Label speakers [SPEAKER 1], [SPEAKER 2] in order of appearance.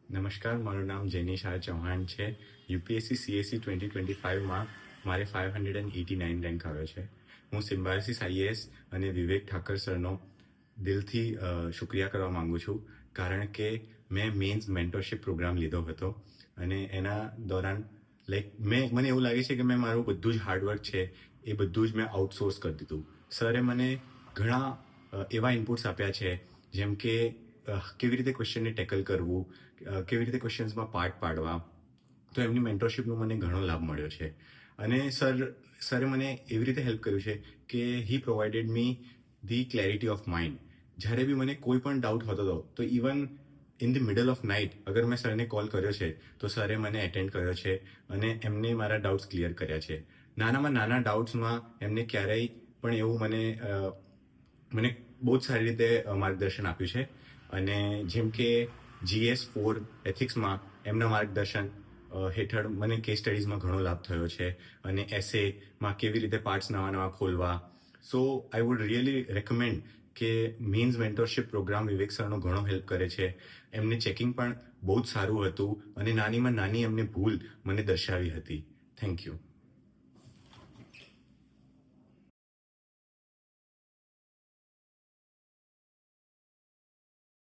[SPEAKER 1] નમસ્કાર, મારું નામ જેનિશ આર ચૌહાણ છે. યુપીએસસી સીએસસી 2025માં મારે 589 રેન્ક આવ્યો છે. હું સિમ્બાયોસિસ આઈએએસ અને વિવેક ઠાકર સરનો દિલથી શુક્રિયા કરવા માંગુ છું, કારણ કે મેં મેન્સ મેન્ટરશિપ પ્રોગ્રામ લીધો હતો અને એના દોરાન મને એવું લાગે છે કે મેં મારું બધું જ હાર્ડવર્ક છે એ બધું જ મેં આઉટસોર્સ કરી દીધું. સરે મને ઘણા એવા ઇનપુટ્સ આપ્યા છે, જેમ કે કેવી રીતે ક્વેશ્ચનને ટેકલ કરવું, કેવી રીતે ક્વેશ્ચન્સમાં પાર્ટ પાડવા. તો એમની મેન્ટરશિપનો મને ઘણો લાભ મળ્યો છે. અને સરે મને એવી રીતે હેલ્પ કર્યું છે કે he provided me the clarity of mind. જ્યારે બી મને કોઈ પણ ડાઉટ હોતો હતો તો even in the middle of night અગર મેં સરને કોલ કર્યો છે તો સરે મને એટેન્ડ કર્યો છે અને એમને મારા ડાઉટ્સ ક્લિયર કર્યા છે. નાનામાં નાના ડાઉટ્સમાં એમને ક્યારેય પણ એવું મને બહુ જ સારી રીતે માર્ગદર્શન આપ્યું છે. અને જેમ કે GS4 એથિક્સમાં એમના માર્ગદર્શન હેઠળ મને કેસ સ્ટડીઝમાં ઘણો લાભ થયો છે અને એસેમાં કેવી રીતે પાર્ટ્સ નવા ખોલવા. સો આઈ વુડ રિયલી રેકમેન્ડ કે મેન્સ મેન્ટરશિપ પ્રોગ્રામ વિવેક સરનો ઘણો હેલ્પ કરે છે. એમને ચેકિંગ પણ બહુ જ સારું હતું અને નાનીમાં નાની એમને ભૂલ મને દર્શાવી હતી. Thank you.